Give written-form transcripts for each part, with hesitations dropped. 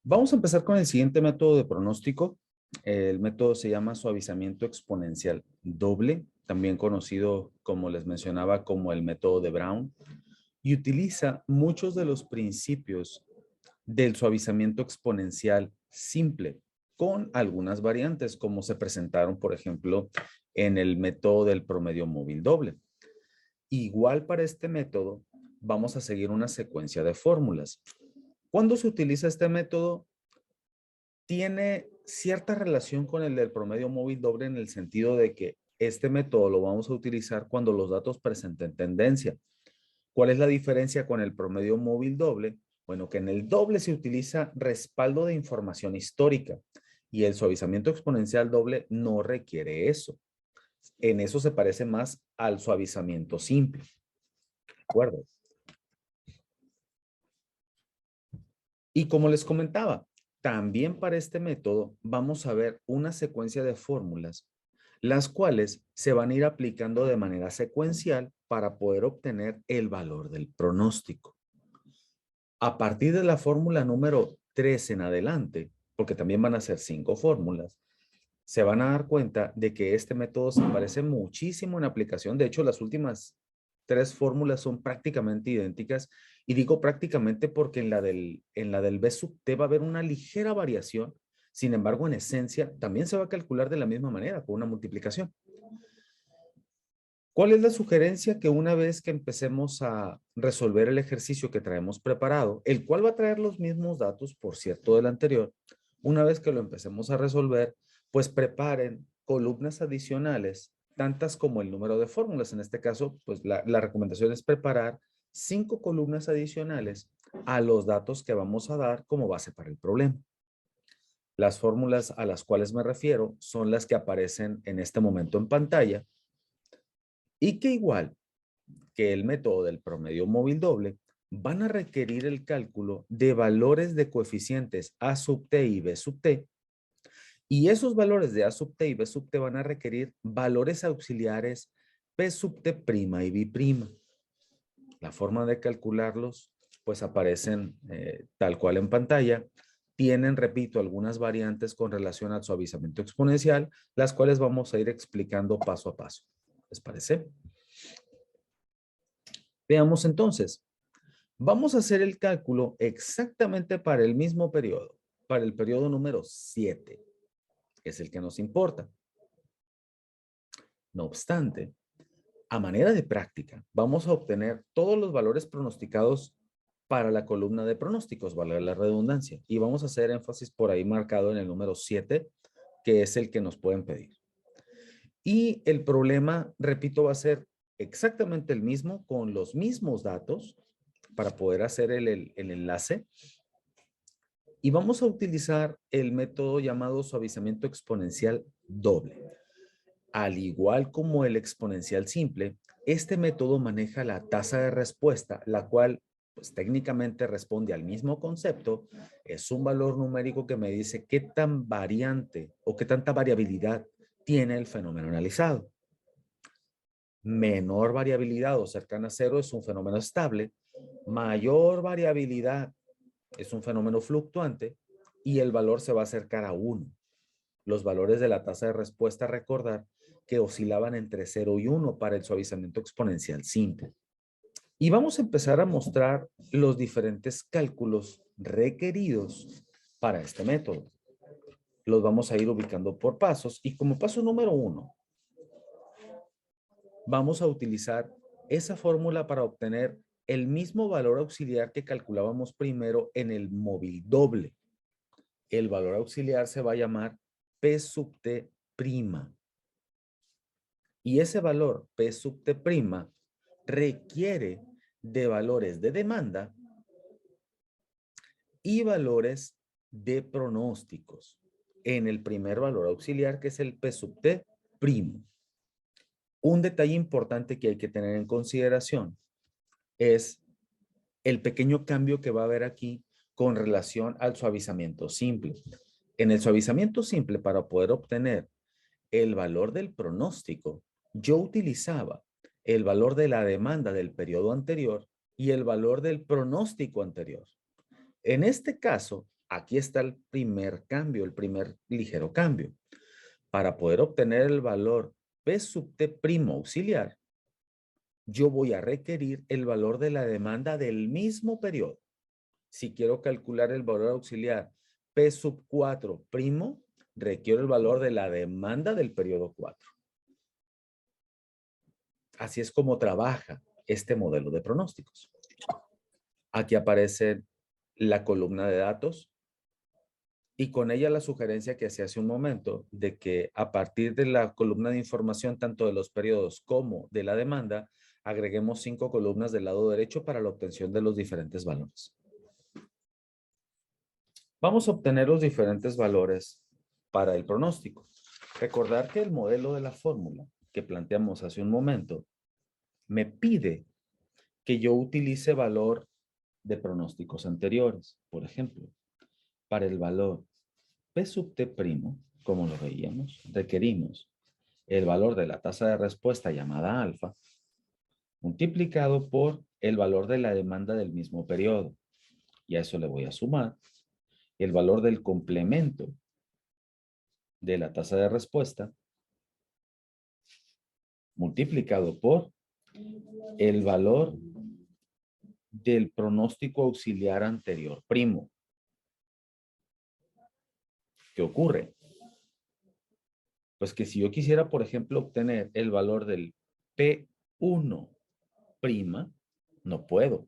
Vamos a empezar con el siguiente método de pronóstico. El método se llama suavizamiento exponencial doble, también conocido, como les mencionaba, como el método de Brown, y utiliza muchos de los principios del suavizamiento exponencial simple, con algunas variantes, como se presentaron, por ejemplo, en el método del promedio móvil doble. Igual para este método, vamos a seguir una secuencia de fórmulas. ¿Cuándo se utiliza este método? Tiene cierta relación con el del promedio móvil doble en el sentido de que este método lo vamos a utilizar cuando los datos presenten tendencia. ¿Cuál es la diferencia con el promedio móvil doble? Bueno, que en el doble se utiliza respaldo de información histórica y el suavizamiento exponencial doble no requiere eso. En eso se parece más al suavizamiento simple. ¿De acuerdo? Y como les comentaba, también para este método vamos a ver una secuencia de fórmulas, las cuales se van a ir aplicando de manera secuencial para poder obtener el valor del pronóstico. A partir de la fórmula número 3 en adelante, porque también van a ser 5 fórmulas, se van a dar cuenta de que este método se parece muchísimo en aplicación. De hecho, las últimas 3 fórmulas son prácticamente idénticas. Y digo prácticamente porque en la del B sub T va a haber una ligera variación. Sin embargo, en esencia, también se va a calcular de la misma manera, con una multiplicación. ¿Cuál es la sugerencia? Que una vez que empecemos a resolver el ejercicio que traemos preparado, el cual va a traer los mismos datos, por cierto, del anterior, una vez que lo empecemos a resolver, pues preparen columnas adicionales, tantas como el número de fórmulas. En este caso, pues la recomendación es preparar 5 columnas adicionales a los datos que vamos a dar como base para el problema. Las fórmulas a las cuales me refiero son las que aparecen en este momento en pantalla y que igual que el método del promedio móvil doble, van a requerir el cálculo de valores de coeficientes A sub t y B sub t, y esos valores de A sub t y B sub t van a requerir valores auxiliares P sub t' y B'. La forma de calcularlos, pues aparecen tal cual en pantalla. Tienen, repito, algunas variantes con relación al suavizamiento exponencial, las cuales vamos a ir explicando paso a paso. ¿Les parece? Veamos entonces. Vamos a hacer el cálculo exactamente para el mismo periodo, para el periodo número 7, que es el que nos importa. No obstante, a manera de práctica, vamos a obtener todos los valores pronosticados para la columna de pronósticos, vale la redundancia, y vamos a hacer énfasis por ahí marcado en el número 7, que es el que nos pueden pedir. Y el problema, repito, va a ser exactamente el mismo, con los mismos datos, para poder hacer el enlace. Y vamos a utilizar el método llamado suavizamiento exponencial doble. Al igual como el exponencial simple, este método maneja la tasa de respuesta, la cual pues técnicamente responde al mismo concepto. Es un valor numérico que me dice qué tan variante o qué tanta variabilidad tiene el fenómeno analizado. Menor variabilidad o cercana a cero es un fenómeno estable. Mayor variabilidad es un fenómeno fluctuante y el valor se va a acercar a 1. Los valores de la tasa de respuesta, recordar que oscilaban entre 0 y 1 para el suavizamiento exponencial simple. Y vamos a empezar a mostrar los diferentes cálculos requeridos para este método. Los vamos a ir ubicando por pasos y como paso número 1, vamos a utilizar esa fórmula para obtener el mismo valor auxiliar que calculábamos primero en el móvil doble. El valor auxiliar se va a llamar P sub t prima. Y ese valor P sub t prima requiere de valores de demanda y valores de pronósticos en el primer valor auxiliar, que es el P sub t primo. Un detalle importante que hay que tener en consideración es el pequeño cambio que va a haber aquí con relación al suavizamiento simple. En el suavizamiento simple, para poder obtener el valor del pronóstico, yo utilizaba el valor de la demanda del periodo anterior y el valor del pronóstico anterior. En este caso, Aquí está el primer cambio, el primer ligero cambio. Para poder obtener el valor P sub T primo auxiliar, yo voy a requerir el valor de la demanda del mismo periodo. Si quiero calcular el valor auxiliar P sub 4 primo, requiero el valor de la demanda del periodo 4. Así es como trabaja este modelo de pronósticos. Aquí aparece la columna de datos y con ella la sugerencia que hacía hace un momento de que a partir de la columna de información tanto de los periodos como de la demanda, agreguemos 5 columnas del lado derecho para la obtención de los diferentes valores. Vamos a obtener los diferentes valores para el pronóstico. Recordar que el modelo de la fórmula que planteamos hace un momento me pide que yo utilice valor de pronósticos anteriores. Por ejemplo, para el valor P sub T primo, como lo veíamos, requerimos el valor de la tasa de respuesta llamada alfa multiplicado por el valor de la demanda del mismo periodo. Y a eso le voy a sumar el valor del complemento de la tasa de respuesta multiplicado por el valor del pronóstico auxiliar anterior primo. ¿Qué ocurre? Pues que si yo quisiera, por ejemplo, obtener el valor del P1 prima, no puedo.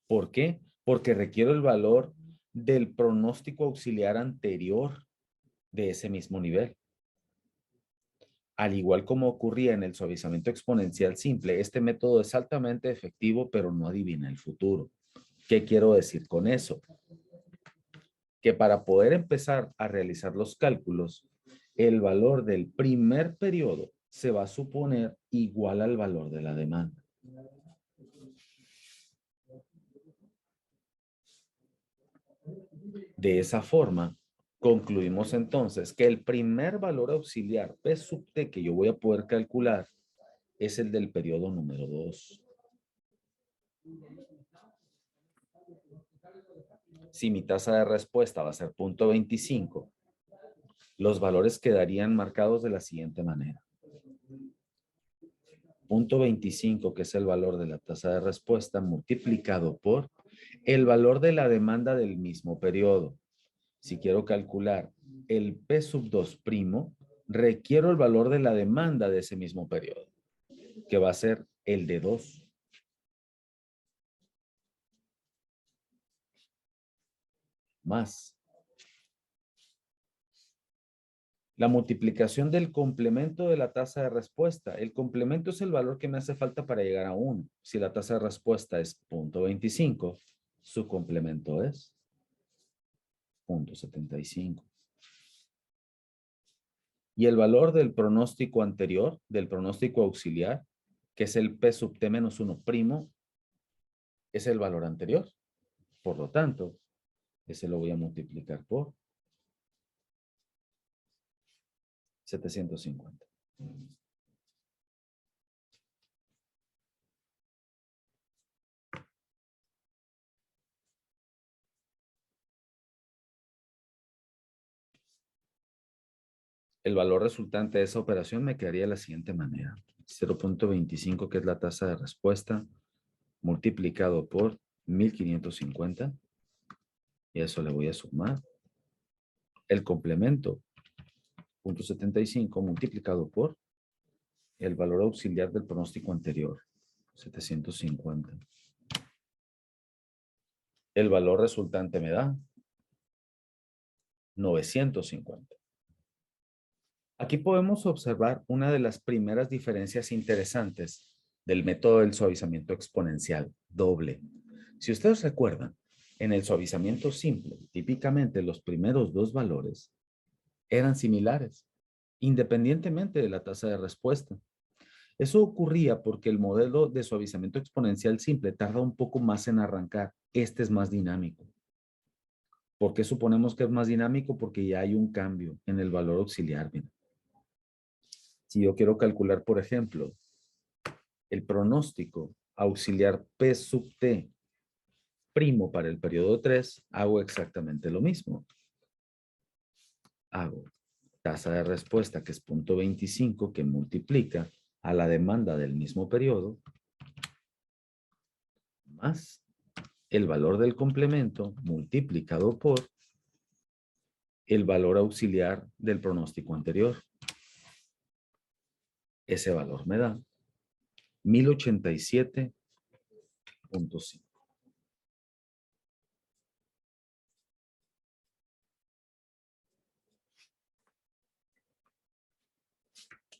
¿Por qué? Porque requiero el valor del pronóstico auxiliar anterior de ese mismo nivel. Al igual como ocurría en el suavizamiento exponencial simple, este método es altamente efectivo, pero no adivina el futuro. ¿Qué quiero decir con eso? Que para poder empezar a realizar los cálculos, el valor del primer periodo se va a suponer igual al valor de la demanda. De esa forma, concluimos entonces que el primer valor auxiliar P sub T que yo voy a poder calcular es el del periodo número 2. Si mi tasa de respuesta va a ser 0.25, los valores quedarían marcados de la siguiente manera. 0.25, que es el valor de la tasa de respuesta, multiplicado por el valor de la demanda del mismo periodo. Si quiero calcular el P sub 2 primo, requiero el valor de la demanda de ese mismo periodo, que va a ser el de 2. Más la multiplicación del complemento de la tasa de respuesta. El complemento es el valor que me hace falta para llegar a 1. Si la tasa de respuesta es 0.25, su complemento es 0.75. Y el valor del pronóstico anterior, del pronóstico auxiliar, que es el P sub T menos 1 primo, es el valor anterior. Por lo tanto, ese lo voy a multiplicar por 750. El valor resultante de esa operación me quedaría de la siguiente manera. 0.25, que es la tasa de respuesta, multiplicado por 1550. Y a eso le voy a sumar el complemento, 0.75, multiplicado por el valor auxiliar del pronóstico anterior, 750. El valor resultante me da 950. Aquí podemos observar una de las primeras diferencias interesantes del método del suavizamiento exponencial doble. Si ustedes recuerdan, en el suavizamiento simple, típicamente los primeros dos valores eran similares, independientemente de la tasa de respuesta. Eso ocurría porque el modelo de suavizamiento exponencial simple tarda un poco más en arrancar. Este es más dinámico. ¿Por qué suponemos que es más dinámico? Porque ya hay un cambio en el valor auxiliar. Miren. Si yo quiero calcular, por ejemplo, el pronóstico auxiliar P sub T primo para el periodo 3, hago exactamente lo mismo. Hago tasa de respuesta, que es 0.25, que multiplica a la demanda del mismo periodo, más el valor del complemento multiplicado por el valor auxiliar del pronóstico anterior. Ese valor me da 1087.5.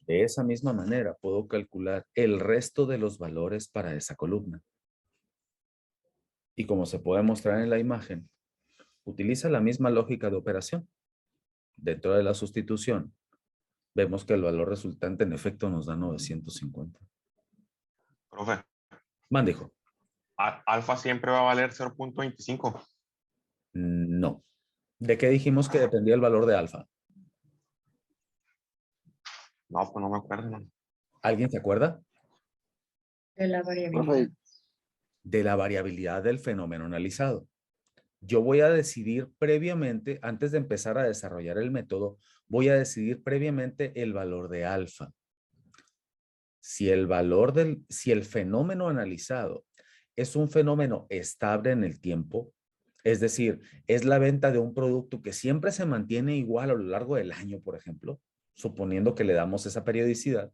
De esa misma manera puedo calcular el resto de los valores para esa columna. Y como se puede mostrar en la imagen, utiliza la misma lógica de operación. Dentro de la sustitución, vemos que el valor resultante en efecto nos da 950. Profe, Mandijo. alfa siempre va a valer 0.25. No. ¿De qué dijimos que dependía el valor de alfa? No, pues no me acuerdo. No. ¿Alguien se acuerda? De la variabilidad. De la variabilidad del fenómeno analizado. Yo voy a decidir previamente, antes de empezar a desarrollar el método, voy a decidir previamente el valor de alfa. Si el fenómeno analizado es un fenómeno estable en el tiempo, es decir, es la venta de un producto que siempre se mantiene igual a lo largo del año, por ejemplo, suponiendo que le damos esa periodicidad,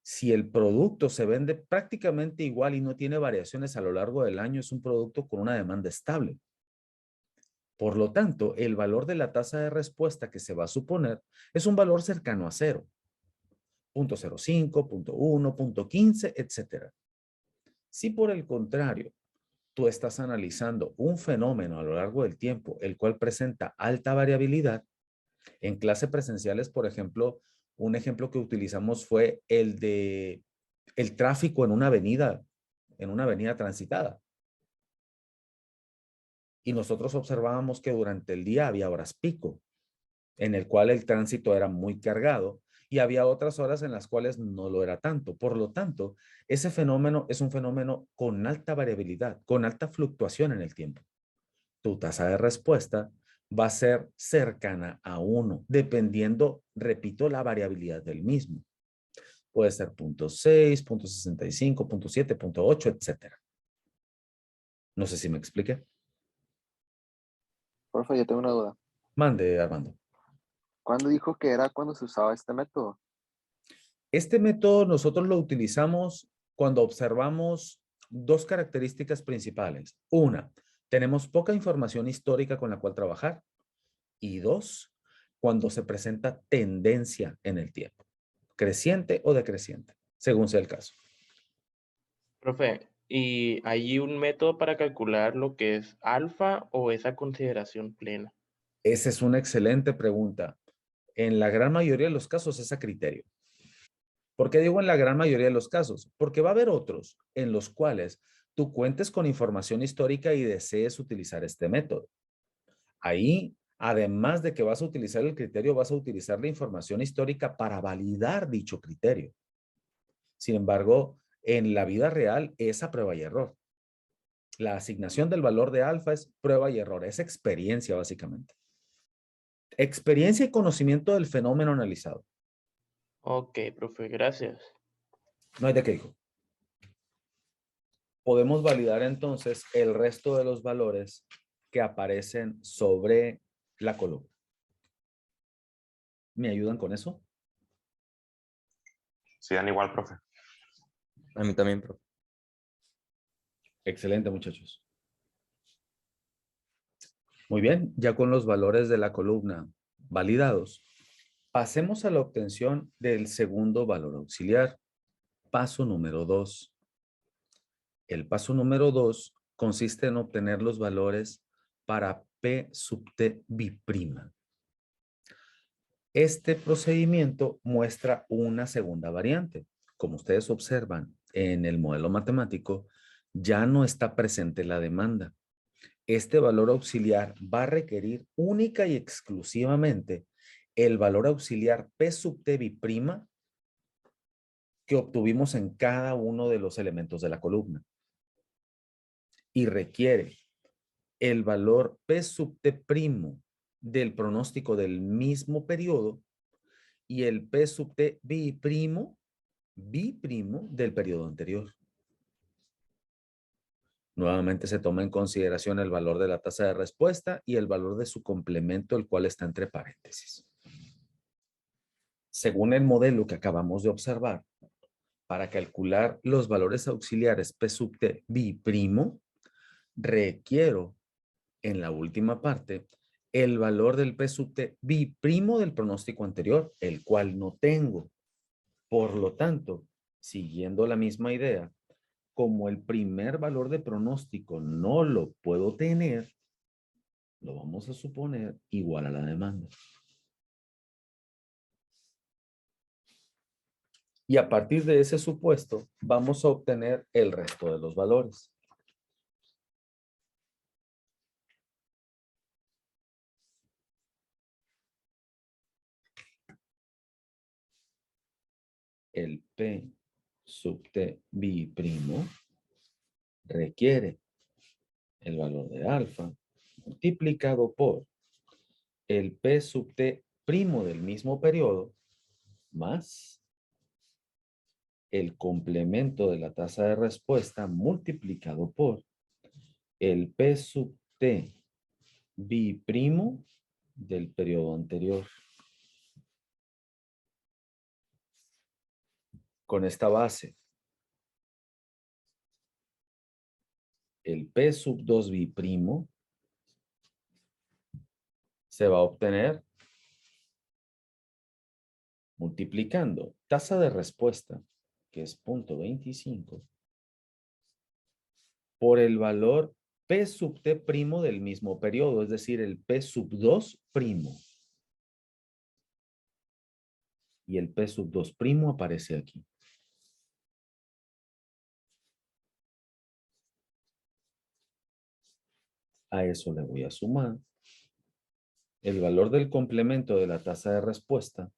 si el producto se vende prácticamente igual y no tiene variaciones a lo largo del año, es un producto con una demanda estable. Por lo tanto, el valor de la tasa de respuesta que se va a suponer es un valor cercano a cero. 0.05, 0.1, 0.15, etc. Si por el contrario, tú estás analizando un fenómeno a lo largo del tiempo, el cual presenta alta variabilidad, en clases presenciales, por ejemplo, un ejemplo que utilizamos fue el de el tráfico en una avenida transitada. Y nosotros observábamos que durante el día había horas pico, en el cual el tránsito era muy cargado y había otras horas en las cuales no lo era tanto. Por lo tanto, ese fenómeno es un fenómeno con alta variabilidad, con alta fluctuación en el tiempo. Tu tasa de respuesta va a ser cercana a 1, dependiendo, repito, la variabilidad del mismo. Puede ser 0.6, 0.65, 0.7, 0.8, etc. No sé si me expliqué. Profe, yo tengo una duda. Mande, Armando. ¿Cuándo dijo que era cuando se usaba este método? Este método nosotros lo utilizamos cuando observamos dos características principales. Una, tenemos poca información histórica con la cual trabajar. Y dos, cuando se presenta tendencia en el tiempo, creciente o decreciente, según sea el caso. Profe, ¿y hay un método para calcular lo que es alfa o esa consideración plena? Esa es una excelente pregunta. En la gran mayoría de los casos es a criterio. ¿Por qué digo en la gran mayoría de los casos? Porque va a haber otros en los cuales tú cuentes con información histórica y desees utilizar este método. Ahí, además de que vas a utilizar el criterio, vas a utilizar la información histórica para validar dicho criterio. Sin embargo, en la vida real es a prueba y error. La asignación del valor de alfa es prueba y error, es experiencia básicamente. Experiencia y conocimiento del fenómeno analizado. Ok, profe, gracias. No hay de qué, hijo. Podemos validar entonces el resto de los valores que aparecen sobre la columna. ¿Me ayudan con eso? Sí, dan igual, profe. A mí también, profe. Excelente, muchachos. Muy bien, ya con los valores de la columna validados, pasemos a la obtención del segundo valor auxiliar. Paso número 2. El paso número 2 consiste en obtener los valores para P sub T biprima. Este procedimiento muestra una segunda variante. Como ustedes observan en el modelo matemático, ya no está presente la demanda. Este valor auxiliar va a requerir única y exclusivamente el valor auxiliar P sub T biprima que obtuvimos en cada uno de los elementos de la columna. Y requiere el valor P sub T primo del pronóstico del mismo periodo y el P sub T biprimo del periodo anterior. Nuevamente se toma en consideración el valor de la tasa de respuesta y el valor de su complemento, el cual está entre paréntesis. Según el modelo que acabamos de observar, para calcular los valores auxiliares P sub T biprimo, requiero en la última parte el valor del P sub T biprimo del pronóstico anterior, el cual no tengo. Por lo tanto, siguiendo la misma idea, como el primer valor de pronóstico no lo puedo tener, lo vamos a suponer igual a la demanda. Y a partir de ese supuesto, vamos a obtener el resto de los valores. El P sub T biprimo requiere el valor de alfa multiplicado por el P sub T primo del mismo periodo más el complemento de la tasa de respuesta multiplicado por el P sub T biprimo del periodo anterior. Con esta base, el P sub 2 biprimo se va a obtener multiplicando tasa de respuesta, que es 0.25, por el valor P sub T primo del mismo periodo, es decir, el P sub 2 primo. Y el P sub 2 primo aparece aquí. A eso le voy a sumar el valor del complemento de la tasa de respuesta,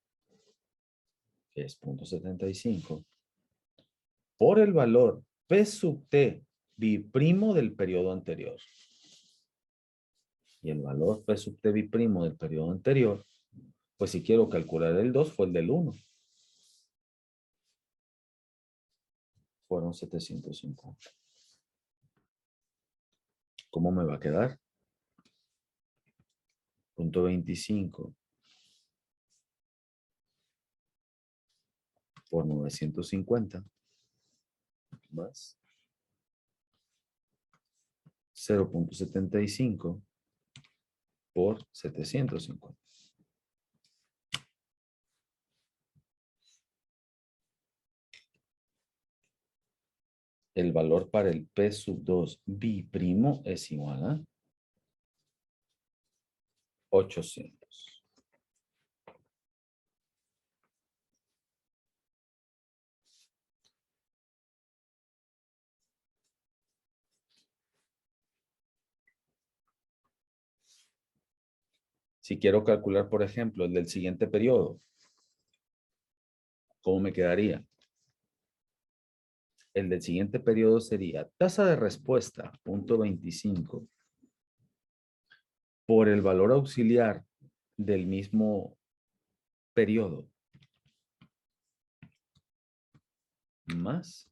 que es 0.75, por el valor P sub T biprimo del periodo anterior. Y el valor P sub T biprimo del periodo anterior, pues si quiero calcular el 2, fue el del 1. Fueron 750. ¿Cómo me va a quedar? 0.25 por 950 más 0.75 por 750. El valor para el P sub 2 biprimo es igual a 800. Si quiero calcular, por ejemplo, el del siguiente periodo, ¿cómo me quedaría? El del siguiente periodo sería tasa de respuesta, 0.25, por el valor auxiliar del mismo periodo, más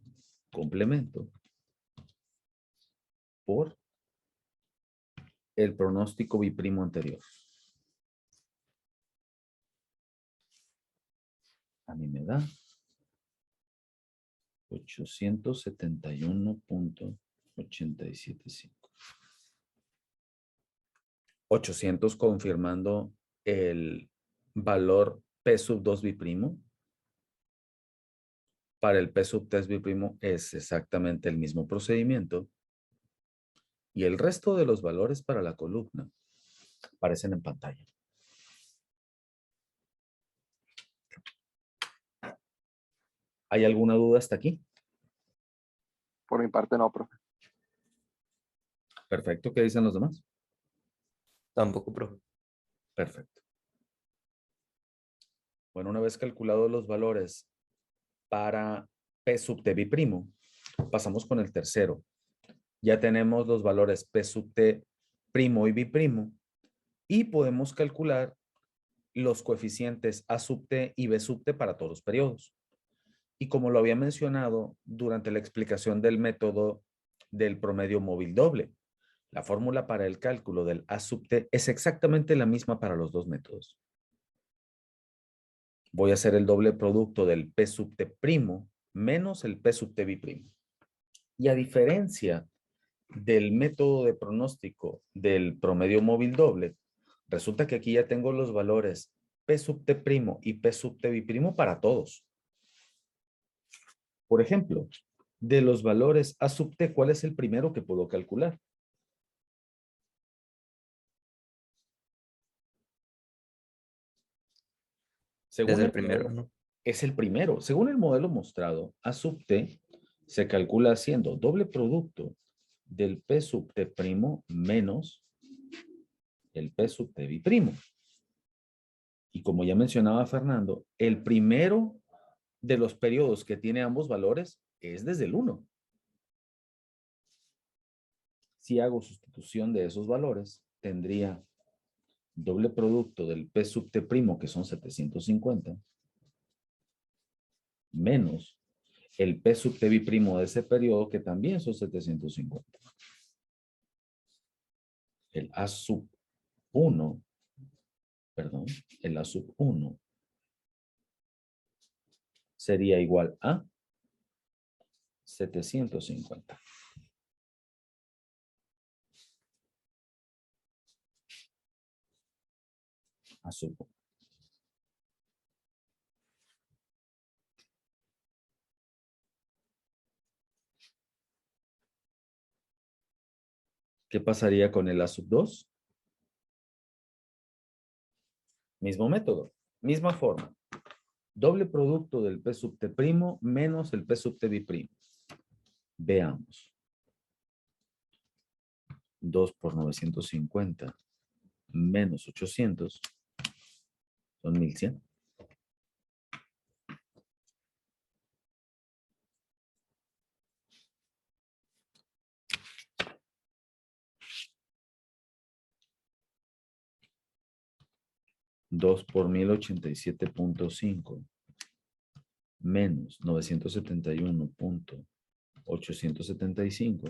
complemento por el pronóstico biprimo anterior. A mí me da 871.875. 800 confirmando el valor P sub 2 biprimo. Para el P sub 3 biprimo es exactamente el mismo procedimiento. Y el resto de los valores para la columna aparecen en pantalla. ¿Hay alguna duda hasta aquí? Por mi parte no, profe. Perfecto. ¿Qué dicen los demás? Tampoco, profe. Perfecto. Bueno, una vez calculados los valores para P sub T biprimo, pasamos con el tercero. Ya tenemos los valores P sub T primo y biprimo y podemos calcular los coeficientes A sub t y B sub t para todos los periodos. Y como lo había mencionado durante la explicación del método del promedio móvil doble, la fórmula para el cálculo del A sub t es exactamente la misma para los dos métodos. Voy a hacer el doble producto del P sub t primo menos el P sub t biprimo. Y a diferencia del método de pronóstico del promedio móvil doble, resulta que aquí ya tengo los valores P sub t primo y P sub t biprimo para todos. Por ejemplo, de los valores A sub t, ¿cuál es el primero que puedo calcular? Según Desde el el primero, modelo, ¿no? es el primero. Según el modelo mostrado, A sub t se calcula haciendo doble producto del P sub t primo menos el P sub t biprimo. Y como ya mencionaba Fernando, el primero de los periodos que tiene ambos valores es desde el 1. Si hago sustitución de esos valores, tendría doble producto del P sub t primo, que son 750, menos el P sub t biprimo de ese periodo, que también son 750. El A sub 1, perdón, el A sub 1 sería igual a 750. A sub 1. ¿Qué pasaría con el A sub 2? Mismo método, misma forma. Doble producto del P sub t primo menos el P sub t biprimo. Veamos. 2 por 950 menos 800 son 1100. Dos por 1087.5 menos 971.875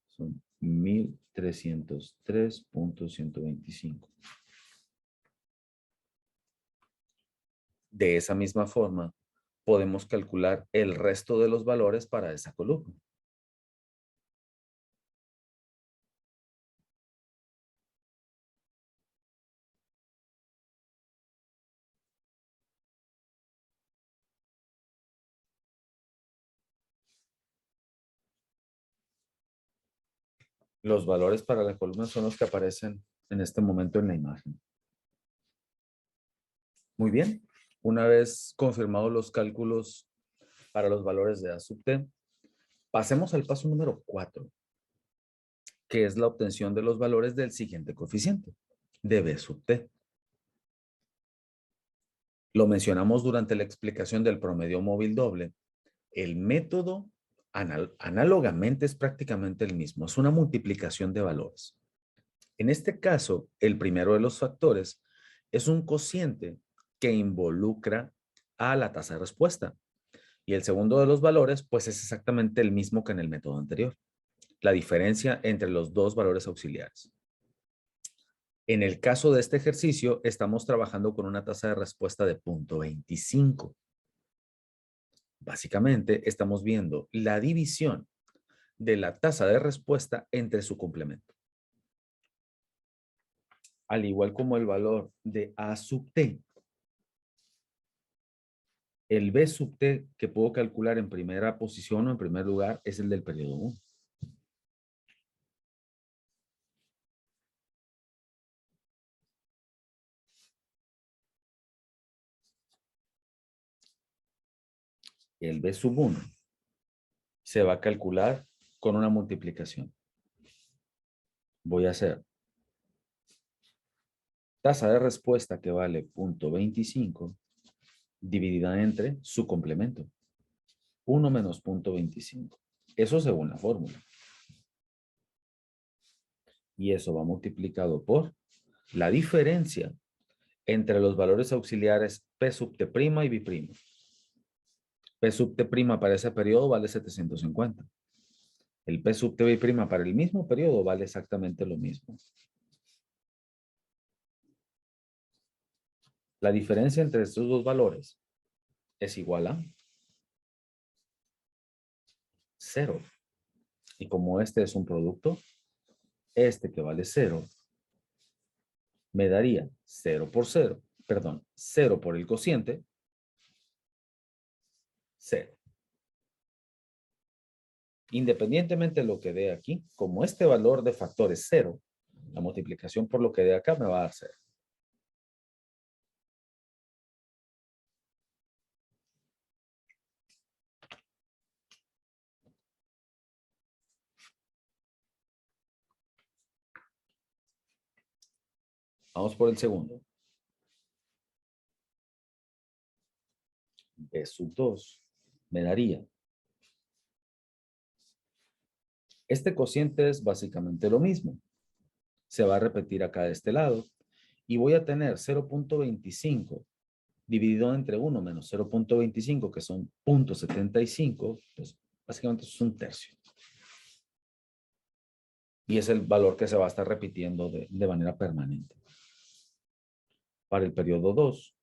son 1303.125. De esa misma forma, podemos calcular el resto de los valores para esa columna. Los valores para la columna son los que aparecen en este momento en la imagen. Muy bien. Una vez confirmados los cálculos para los valores de A sub t, pasemos al paso número 4, que es la obtención de los valores del siguiente coeficiente, de B sub t. Lo mencionamos durante la explicación del promedio móvil doble. El método análogamente es prácticamente el mismo. Es una multiplicación de valores. En este caso, el primero de los factores es un cociente que involucra a la tasa de respuesta. Y el segundo de los valores, pues es exactamente el mismo que en el método anterior. La diferencia entre los dos valores auxiliares. En el caso de este ejercicio, estamos trabajando con una tasa de respuesta de 0.25. Básicamente, estamos viendo la división de la tasa de respuesta entre su complemento. Al igual como el valor de A sub t, el B sub t que puedo calcular en primera posición o en primer lugar es el del periodo 1. El B sub 1 se va a calcular con una multiplicación. Voy a hacer tasa de respuesta que vale 0.25 dividida entre su complemento. 1 menos 0.25. Eso según la fórmula. Y eso va multiplicado por la diferencia entre los valores auxiliares P sub T' y B'. P sub T' para ese periodo vale 750. El P sub T B' para el mismo periodo vale exactamente lo mismo. La diferencia entre estos dos valores es igual a 0. Y como este es un producto, este que vale 0 me daría 0 por 0, perdón, 0 por el cociente, 0. Independientemente de lo que dé aquí, como este valor de factor es 0, la multiplicación por lo que dé acá me va a dar 0. Vamos por el segundo. B sub 2 me daría. Este cociente es básicamente lo mismo. Se va a repetir acá de este lado. Y voy a tener 0.25 dividido entre 1 menos 0.25, que son 0.75. Pues básicamente eso es un tercio. Y es el valor que se va a estar repitiendo de manera permanente. Para el periodo 2,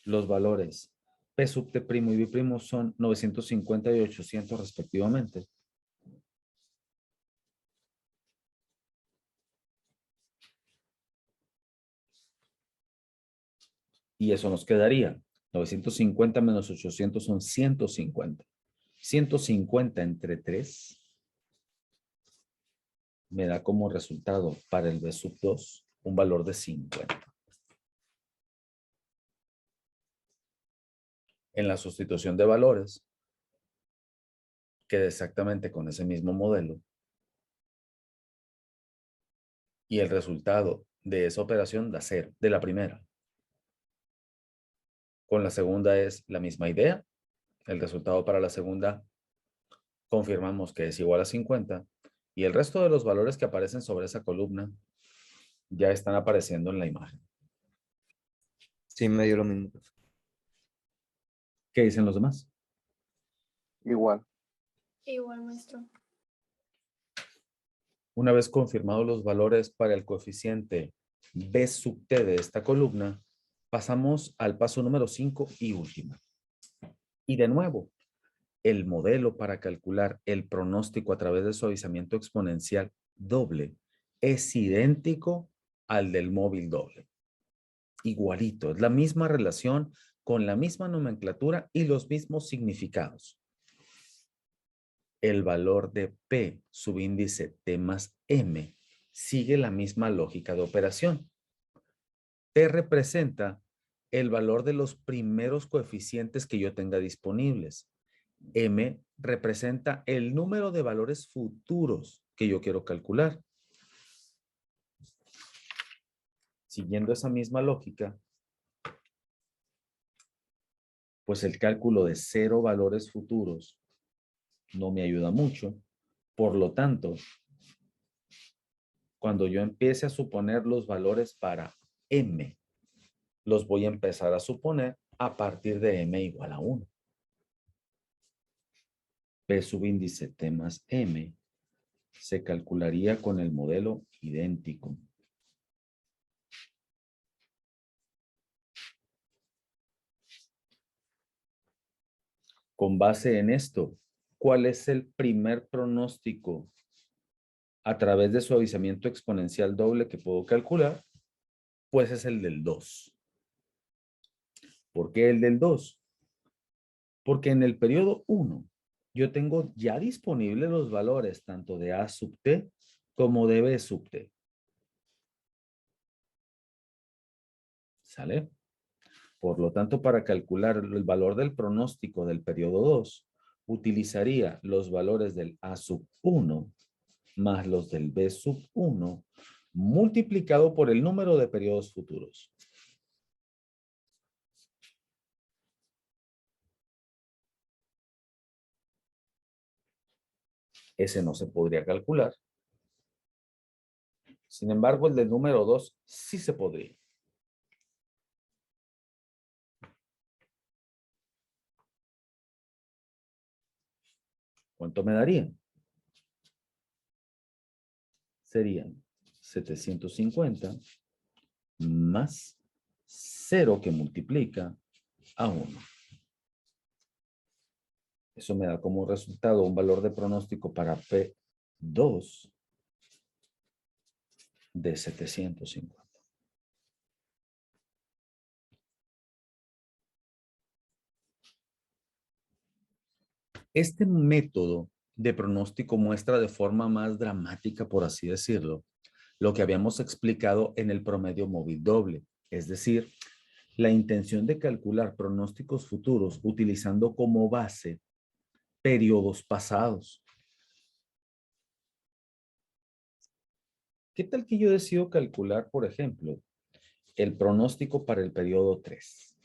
los valores P sub T' y B' son 950 y 800 respectivamente. Y eso nos quedaría. 950 menos 800 son 150. 150 entre 3 me da como resultado para el B sub 2 un valor de 50. En la sustitución de valores, queda exactamente con ese mismo modelo. Y el resultado de esa operación da 0, de la primera. Con la segunda es la misma idea. El resultado para la segunda confirmamos que es igual a 50. Y el resto de los valores que aparecen sobre esa columna ya están apareciendo en la imagen. Sí, me dio lo mismo, profe. ¿Qué dicen los demás? Igual. Igual, maestro. Una vez confirmados los valores para el coeficiente B sub T de esta columna, pasamos al paso número 5 y último. Y de nuevo, el modelo para calcular el pronóstico a través de suavizamiento exponencial doble es idéntico al del móvil doble. Igualito, es la misma relación con la misma nomenclatura y los mismos significados. El valor de P subíndice T más M sigue la misma lógica de operación. T representa el valor de los primeros coeficientes que yo tenga disponibles. M representa el número de valores futuros que yo quiero calcular. Siguiendo esa misma lógica, pues el cálculo de 0 valores futuros no me ayuda mucho. Por lo tanto, cuando yo empiece a suponer los valores para M, los voy a empezar a suponer a partir de M igual a 1. P subíndice T más M se calcularía con el modelo idéntico. Con base en esto, ¿cuál es el primer pronóstico a través de suavizamiento exponencial doble que puedo calcular? Pues es el del 2. ¿Por qué el del 2? Porque en el periodo 1 yo tengo ya disponibles los valores tanto de A sub T como de B sub T. ¿Sale? Por lo tanto, para calcular el valor del pronóstico del periodo 2, utilizaría los valores del A sub 1 más los del B sub 1 multiplicado por el número de periodos futuros. Ese no se podría calcular Sin embargo, el del número 2 sí se podría. ¿Cuánto me darían? Serían 750 más 0 que multiplica a 1. Eso me da como resultado un valor de pronóstico para P2 de 750. Este método de pronóstico muestra de forma más dramática, por así decirlo, lo que habíamos explicado en el promedio móvil doble, es decir, la intención de calcular pronósticos futuros utilizando como base periodos pasados. ¿Qué tal que yo decido calcular, por ejemplo, el pronóstico para el periodo 3?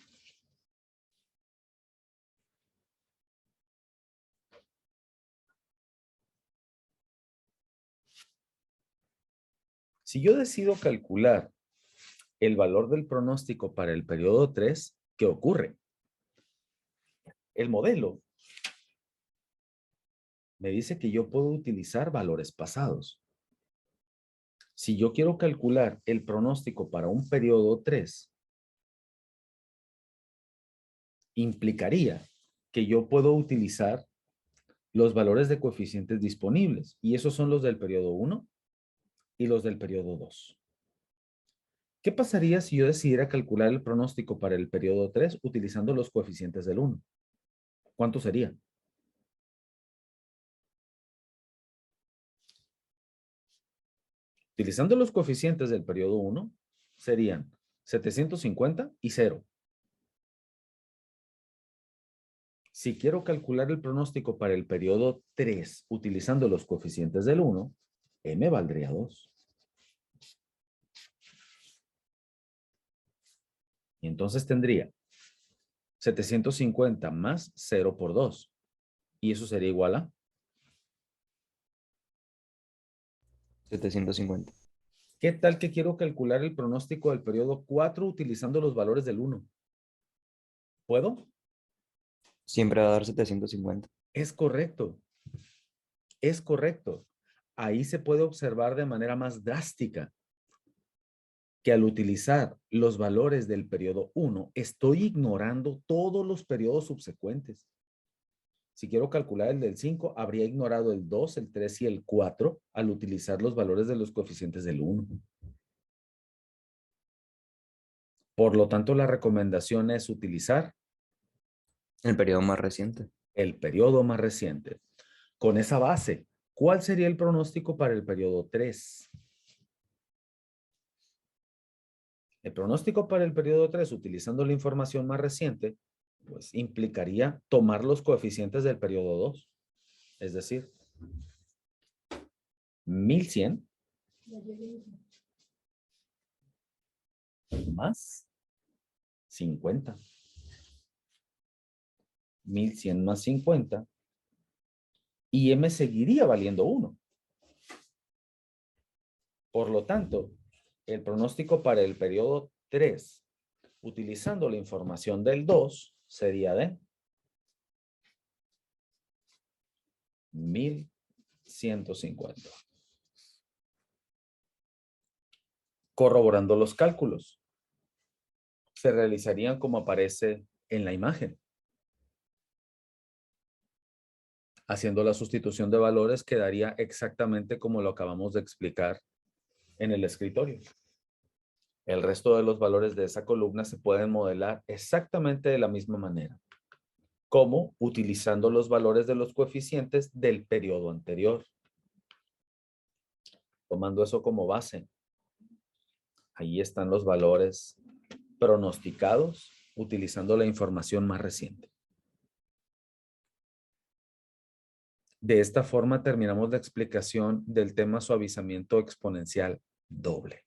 Si yo decido calcular el valor del pronóstico para el periodo 3, ¿qué ocurre? El modelo me dice que yo puedo utilizar valores pasados. Si yo quiero calcular el pronóstico para un periodo 3, implicaría que yo puedo utilizar los valores de coeficientes disponibles, y esos son los del periodo 1 y los del periodo 2. ¿Qué pasaría si yo decidiera calcular el pronóstico para el periodo 3 utilizando los coeficientes del 1? ¿Cuánto sería? Utilizando los coeficientes del periodo 1, serían 750 y 0. Si quiero calcular el pronóstico para el periodo 3 utilizando los coeficientes del 1, M valdría 2. Y entonces tendría 750 más 0 por 2. Y eso sería igual a 750. ¿qué tal que quiero calcular el pronóstico del periodo 4 utilizando los valores del 1? ¿Puedo? Siempre va a dar 750. Es correcto. Es correcto. Ahí se puede observar de manera más drástica que al utilizar los valores del periodo 1, estoy ignorando todos los periodos subsecuentes. Si quiero calcular el del 5, habría ignorado el 2, el 3 y el 4 al utilizar los valores de los coeficientes del 1. Por lo tanto, la recomendación es utilizar El periodo más reciente. el periodo más reciente. Con esa base, ¿cuál sería el pronóstico para el periodo 3? El pronóstico para el periodo 3, utilizando la información más reciente, pues implicaría tomar los coeficientes del periodo 2. Es decir, 1100 más 50. 1100 más 50. Y M seguiría valiendo 1. Por lo tanto, el pronóstico para el periodo 3, utilizando la información del 2, sería de 1150. Corroborando los cálculos, se realizarían como aparece en la imagen. Haciendo la sustitución de valores quedaría exactamente como lo acabamos de explicar en el escritorio. El resto de los valores de esa columna se pueden modelar exactamente de la misma manera, como utilizando los valores de los coeficientes del periodo anterior. Tomando eso como base, ahí están los valores pronosticados utilizando la información más reciente. De esta forma terminamos la explicación del tema suavizamiento exponencial doble.